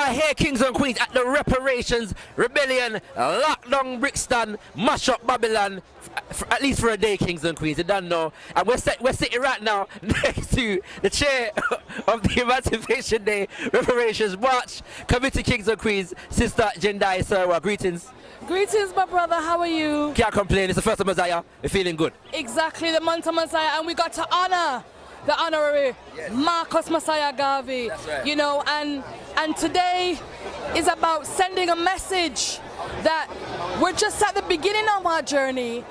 are here, kings and queens, at the Reparations Rebellion, lockdown BRIXTON, mash up Babylon, at least for a day, kings and queens, you don't know. And we're sitting right now next to the chair of the Emancipation Day Reparations March Committee, kings and queens, Sister Jendayi Serwah. Greetings. Greetings, my brother. How are you? Can't complain. It's the first of Messiah. We're feeling good. Exactly, the month of Messiah, and we got to honor the honorary Marcus Messiah Garvey. That's right. You know, and today is about sending a message that we're just at the beginning of our journey,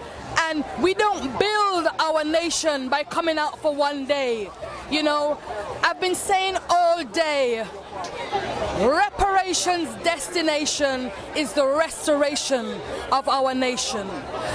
and we don't build our nation by coming out for one day. You know, I've been saying all day, reparations destination is the restoration of our nation.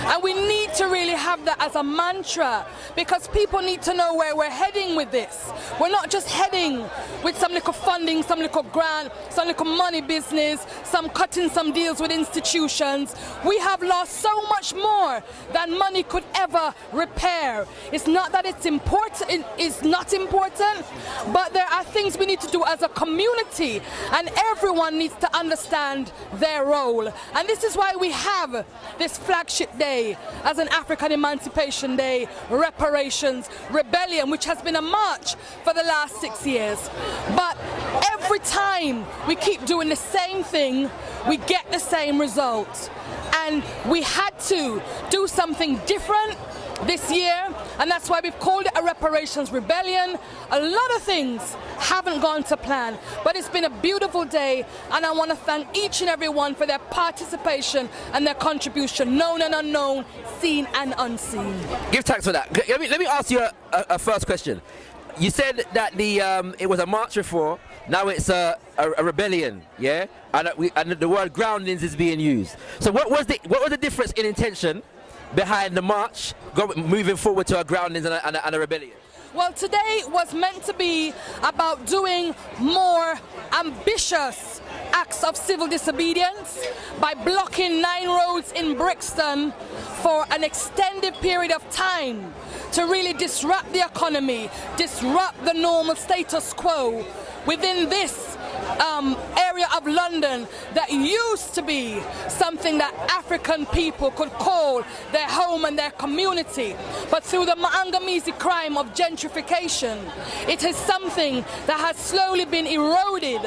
And we need to really have that as a mantra, because people need to know where we're heading with this. We're not just heading with some little funding, some little grant, some little money business, some cutting some deals with institutions. We have lost so much more than money could ever repair. It's not that it's important, it's not important, but there are things we need to do as a community, and everyone needs to understand their role. And this is why we have this flagship day as an African Emancipation Day, Reparations Rebellion, which has been a march for the last 6 years. But every time we keep doing the same thing, we get the same result. And we had to do something different this year, and that's why we've called it a Reparations Rebellion. A lot of things haven't gone to plan, but it's been a beautiful day, and I want to thank each and every one for their participation and their contribution, known and unknown, seen and unseen. Give thanks for that. Let me ask you a first question. You said that it was a march before, now it's a rebellion, yeah? And the word groundings is being used. So what was the difference in intention behind the march, moving forward to a groundings and a rebellion? Well, today was meant to be about doing more ambitious acts of civil disobedience by blocking 9 roads in BRIXTON for an extended period of time to really disrupt the economy, disrupt the normal status quo within this area of London that used to be something that African people could call their home and their community. But through the Mangamese crime of gentrification, it is something that has slowly been eroded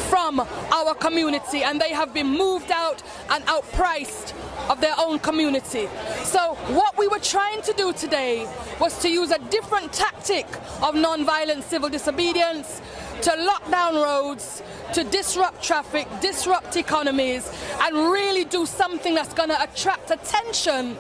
from our community, and they have been moved out and outpriced of their own community. So what we were trying to do today was to use a different tactic of non-violent civil disobedience to lock down roads, to disrupt traffic, disrupt economies, and really do something that's going to attract attention,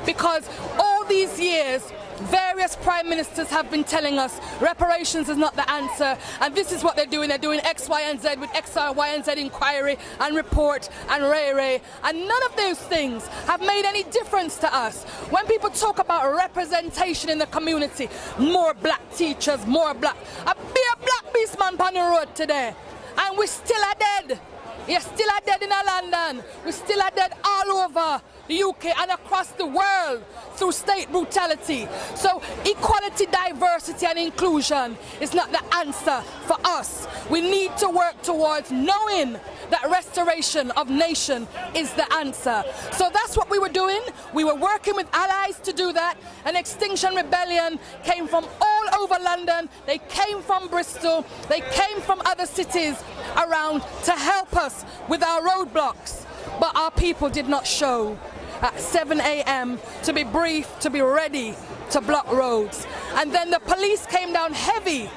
because all these years various prime ministers have been telling us reparations is not the answer, and this is what they're doing. They're doing X, Y, and Z with X, Y, and Z inquiry and report and ray, and none of those things have made any difference to us. When people talk about representation in the community, more black teachers, more black, I be a black beast man on the road today, and we still are dead. You're still are dead in London. We still are dead all over the UK and across the world through state brutality. So equality, diversity and inclusion is not the answer for us. We need to work towards knowing that restoration of nation is the answer. So that's what we were doing. We were working with allies to do that. An Extinction Rebellion came from all over London. They came from Bristol. They came from other cities around to help us with our roadblocks. But our people did not show at 7 a.m. to be briefed, to be ready to block roads. And then the police came down heavy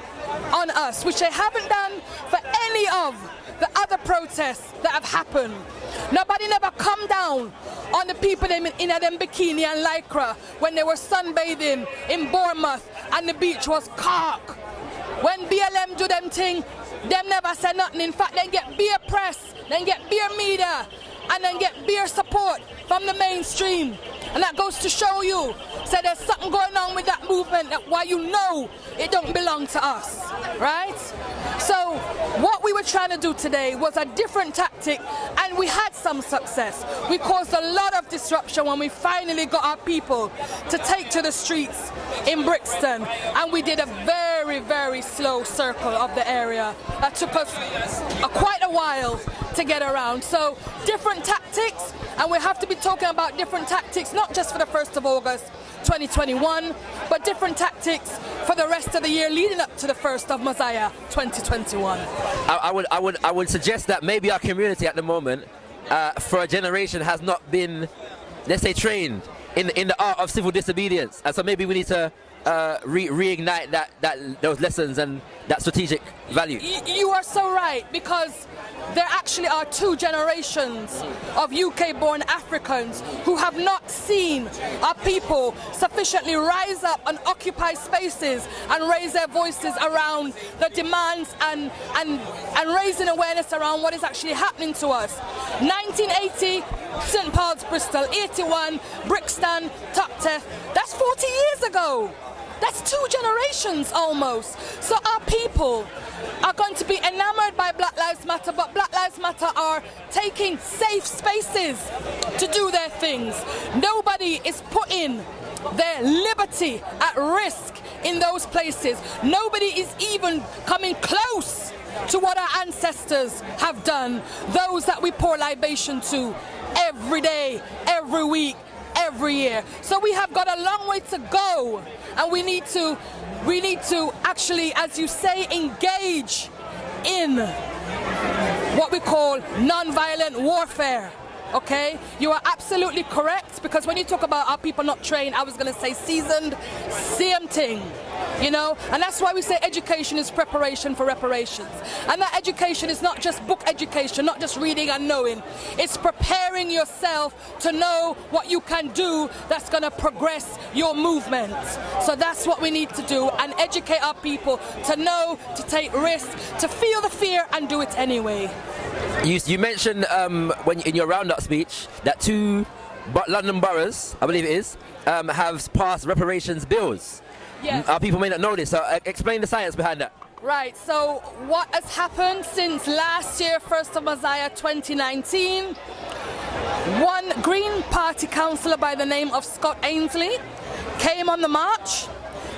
on us, which they haven't done for any of the other protests that have happened. Nobody never come down on the people in them bikini and lycra when they were sunbathing in Bournemouth and the beach was cork. When BLM do them thing, them never say nothing. In fact, they get beer press, then get beer media, and then get beer support from the mainstream. And that goes to show you say there's something going on with that movement, that why you know it don't belong to us, right? So what we were trying to do today was a different tactic, and we had some success. We caused a lot of disruption when we finally got our people to take to the streets in Brixton, and we did a very, very slow circle of the area that took us quite a while to get around. So different tactics, and we have to be talking about different tactics, not just for the 1st of August 2021, but different tactics for the rest of the year leading up to the 1st of Messiah 2021. I would suggest that maybe our community at the moment, for a generation, has not been, let's say, trained in the art of civil disobedience, and so maybe we need to reignite those lessons and that strategic value. You are so right, because there actually are 2 generations of UK-born Africans who have not seen our people sufficiently rise up and occupy spaces and raise their voices around the demands and raising awareness around what is actually happening to us. 1980, St. Paul's, Bristol. 81, Brixton, Topteth. That's 40 years ago. That's 2 generations almost. So our people are going to be enamored by Black Lives Matter, but Black Lives Matter are taking safe spaces to do their things. Nobody is putting their liberty at risk in those places. Nobody is even coming close to what our ancestors have done, those that we pour libation to every day, every week, every year. So we have got a long way to go, and we need to actually, as you say, engage in what we call non-violent warfare. Okay, you are absolutely correct, because when you talk about our people not trained, I was going to say seasoned, same thing, you know, and that's why we say education is preparation for reparations. And that education is not just book education, not just reading and knowing. It's preparing yourself to know what you can do that's going to progress your movement. So that's what we need to do, and educate our people to know, to take risks, to feel the fear and do it anyway. You mentioned when in your roundup speech that 2 London boroughs, I believe it is, have passed reparations bills. Yes. Our people may not know this, so explain the science behind that. Right, so what has happened since last year, 1st of Messiah 2019, one Green Party councillor by the name of Scott Ainsley came on the march.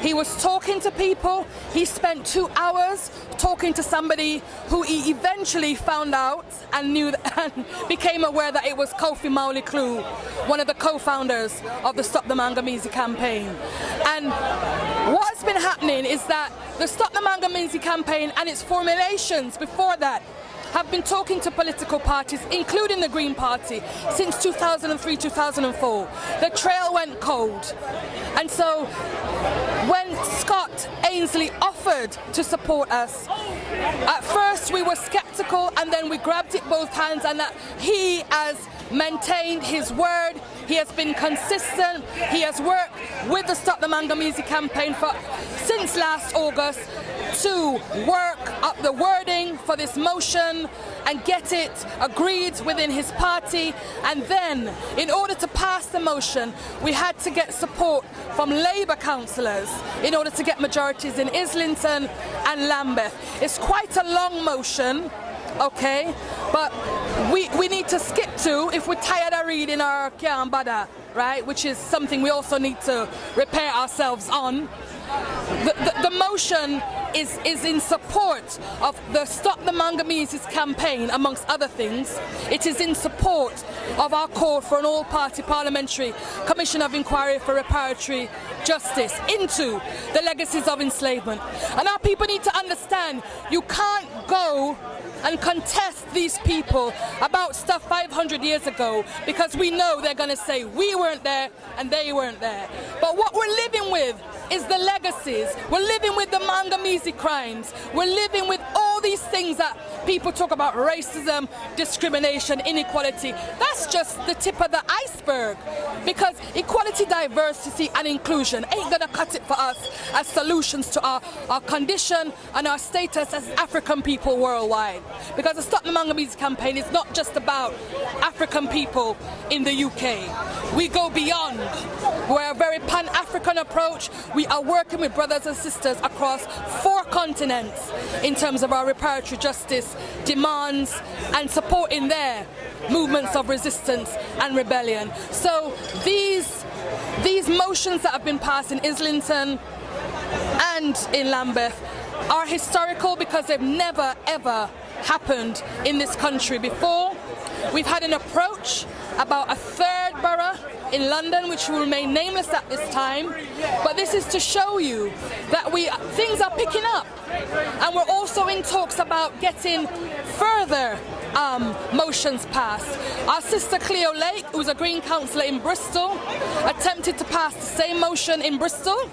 He was talking to people. He spent 2 hours talking to somebody who he eventually found out and knew that, and became aware that it was Kofi Mawuli-Klue, one of the co-founders of the Stop the Mangamizi campaign. And what has been happening is that the Stop the Mangamizi campaign and its formulations before that have been talking to political parties, including the Green Party, since 2003-2004. The trail went cold. And so when Scott Ainsley offered to support us, at first we were skeptical, and then we grabbed it both hands, and that he has maintained his word. He has been consistent. He has worked with the Stop the Mangamizi campaign since last August to work up the wording for this motion and get it agreed within his party. And then, in order to pass the motion, we had to get support from Labour councillors in order to get majorities in Islington and Lambeth. It's quite a long motion, okay, but we need to skip to, if we're tired of reading our Kian Bada, right, which is something we also need to repair ourselves on. The motion is in support of the Stop the Mangamizis campaign, amongst other things. It is in support of our call for an all-party parliamentary commission of inquiry for reparatory justice into the legacies of enslavement. And our people need to understand, you can't go and contest these people about stuff 500 years ago, because we know they're going to say we weren't there and they weren't there. But what we're living with is the legacies. We're living with the Mangamizi crimes. We're living with all these things that people talk about: racism, discrimination, inequality. That's just the tip of the iceberg, because equality, diversity and inclusion ain't gonna cut it for us as solutions to our condition and our status as African people worldwide. Because the Stop the Mangamizi campaign is not just about African people in the UK. we go beyond. We're a very pan-African approach. We are working with brothers and sisters across 4 continents in terms of our reparatory justice demands and supporting their movements of resistance and rebellion. So these motions that have been passed in Islington and in Lambeth are historical because they've never ever happened in this country before. We've had an approach about a 3rd borough in London, which will remain nameless at this time, but this is to show you that things are picking up, and we're also in talks about getting further motions passed. Our sister Cleo Lake, who's a Green councillor in Bristol, attempted to pass the same motion in Bristol.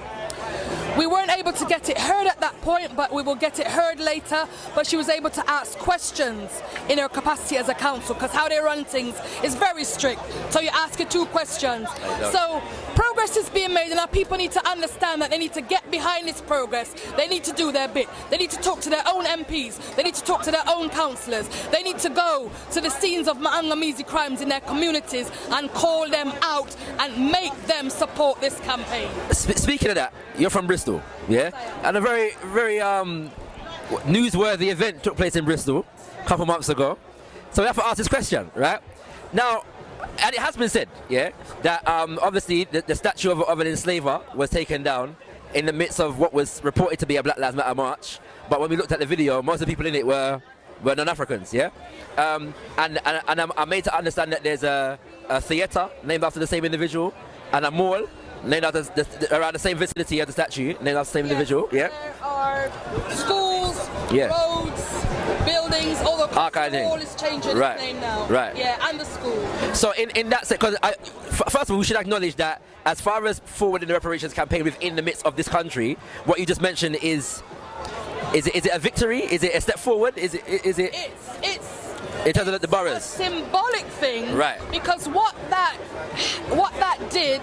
We weren't able to get it heard at that point, but we will get it heard later. But she was able to ask questions in her capacity as a council, because how they run things is very strict. So you ask her 2 questions. So progress is being made, and our people need to understand that they need to get behind this progress. They need to do their bit. They need to talk to their own MPs. They need to talk to their own councillors. They need to go to the scenes of Mangamizi crimes in their communities and call them out and make them support this campaign. Speaking of that, you're from Bristol, yeah? And a very, very newsworthy event took place in Bristol a couple months ago. So we have to ask this question, right? Now, and it has been said, yeah, that obviously the statue of an enslaver was taken down in the midst of what was reported to be a Black Lives Matter march. But when we looked at the video, most of the people in it were non-Africans, yeah? And I'm made to understand that there's a theatre named after the same individual and a mall named after around the same vicinity as the statue, named after the same individual, yeah? There are schools, roads, buildings, all the all is changing its name now. Right. Yeah, and the school. So in that sense, because first of all, we should acknowledge that as far as forwarding the reparations campaign within the midst of this country, what you just mentioned is it a victory? Is it a step forward? Is it? It's in terms of the boroughs, a symbolic thing, right? Because what that did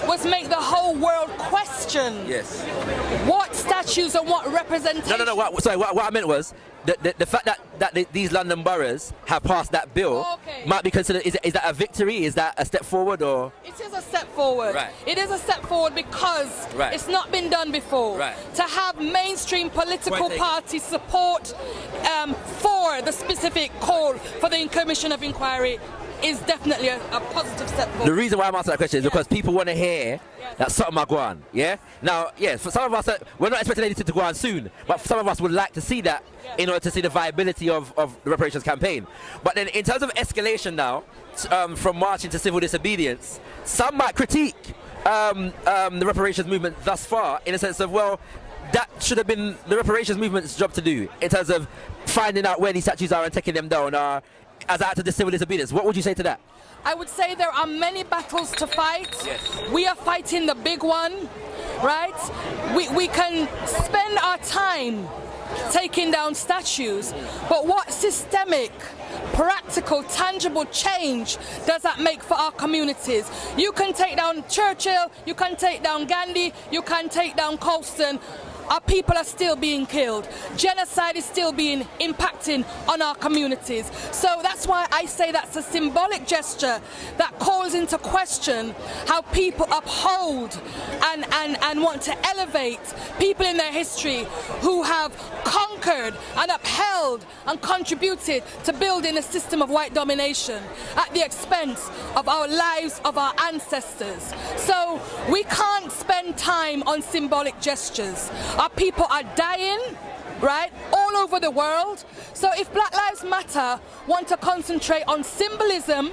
was make the whole world question what statues and what representation. No. What I meant was the fact that these London boroughs have passed that bill might be considered. Is that a victory? Is that a step forward, or? It is a step forward. Right. It is a step forward because it's not been done before. Right. To have mainstream political party support for the specific call for the commission of inquiry is definitely a positive step forward. The reason why I'm asking that question is because people want to hear that something might go on, yeah? Now, for some of us, we're not expecting anything to go on soon, but some of us would like to see that in order to see the viability of the reparations campaign. But then in terms of escalation now, from marching to civil disobedience, some might critique the reparations movement thus far in a sense of, well, that should have been the reparations movement's job to do in terms of finding out where these statues are and taking them down, as an act of the civil disobedience. What would you say to that? I would say there are many battles to fight. We are fighting the big one, right? We can spend our time taking down statues, but what systemic, practical, tangible change does that make for our communities? You can take down Churchill, you can take down Gandhi, you can take down Colston. Our people are still being killed. Genocide is still being impacting on our communities. So that's why I say that's a symbolic gesture that calls into question how people uphold and want to elevate people in their history who have conquered and upheld and contributed to building a system of white domination at the expense of our lives, of our ancestors. So we can't spend time on symbolic gestures. Our people are dying, right, all over the world. So if Black Lives Matter want to concentrate on symbolism,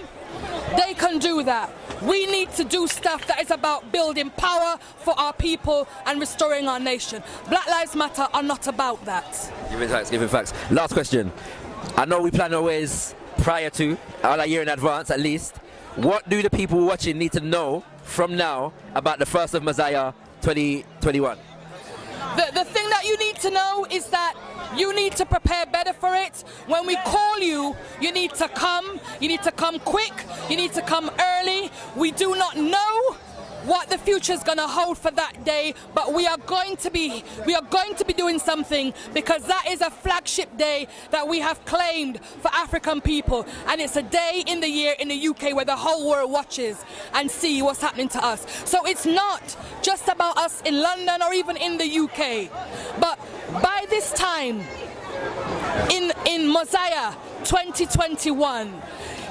they can do that. We need to do stuff that is about building power for our people and restoring our nation. Black Lives Matter are not about that. Giving facts. Last question. I know we plan always prior to, a year in advance at least. What do the people watching need to know from now about the 1st of Messiah 2021? The thing that you need to know is that you need to prepare better for it. When we call you, you need to come. You need to come quick. You need to come early. We do not know what the future is going to hold for that day, but we are going to be doing something, because that is a flagship day that we have claimed for African people, and it's a day in the year in the UK where the whole world watches and see what's happening to us. So it's not just about us in London or even in the UK, but by this time in Mosiah 2021,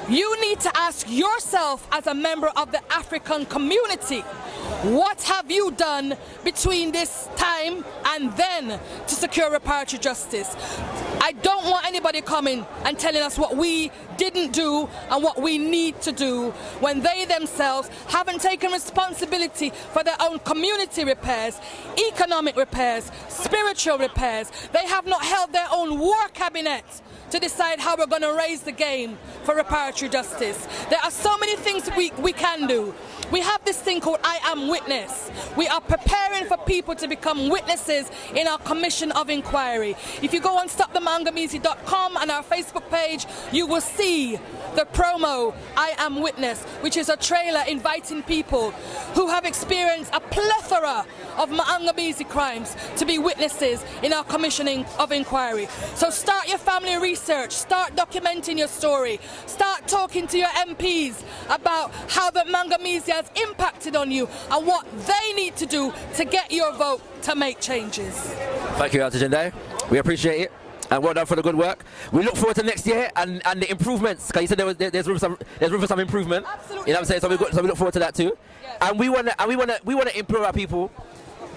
you need to ask yourself as a member of the African community, what have you done between this time and then to secure reparatory justice? I don't want anybody coming and telling us what we didn't do and what we need to do when they themselves haven't taken responsibility for their own community repairs, economic repairs, spiritual repairs. They have not held their own war cabinet to decide how we're going to raise the game for reparatory justice. There are so many things we can do. We have this thing called I Am Witness. We are preparing for people to become witnesses in our commission of inquiry. If you go on stopthemangameasy.com and our Facebook page, you will see the promo I Am Witness, which is a trailer inviting people who have experienced a plethora of Mangabisi crimes to be witnesses in our commissioning of inquiry. So start your family research, start documenting your story, start talking to your MPs about how the Mangabisi has impacted on you and what they need to do to get your vote to make changes. Thank you, Alta Jendayi. We appreciate it. And well done for the good work. We look forward to next year and the improvements. Because you said there's room for some improvement. Absolutely. You know what I'm saying? So we look forward to that too. Yes. And we wanna improve our people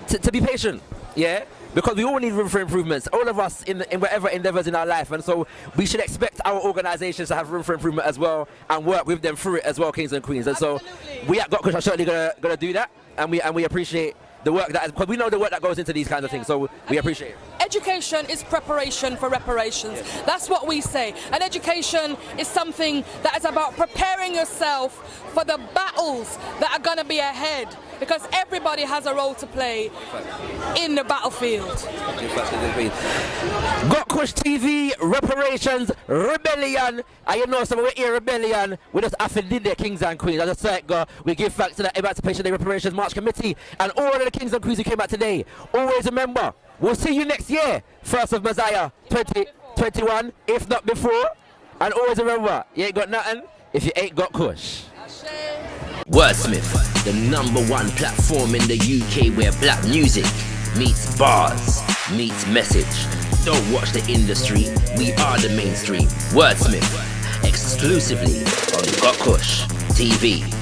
to be patient. Yeah. Because we all need room for improvements. All of us in whatever endeavors in our life, and so we should expect our organisations to have room for improvement as well, and work with them through it as well, kings and queens. And Absolutely. so we at Gotkush are certainly gonna do that, and we appreciate the work that, because we know the work that goes into these kinds of things, so we appreciate it. Education is preparation for reparations. Yes. That's what we say. And education is something that is about preparing yourself for the battles that are going to be ahead, because everybody has a role to play in the battlefield. gotkushTV, reparations, rebellion. And you know, so when we hear rebellion, we just have to do the kings and queens. As I said, God, we give thanks to the Emancipation Day Reparations March Committee and all of the kings and queens who came out today. Always remember, we'll see you next year, 1st of Mosiah 2021, if not before. And always remember, you ain't got nothing if you ain't got kush. Wordsmith, the #1 platform in the UK where black music meets bars, meets message. Don't watch the industry, we are the mainstream. Wordsmith, exclusively on gotkushTV.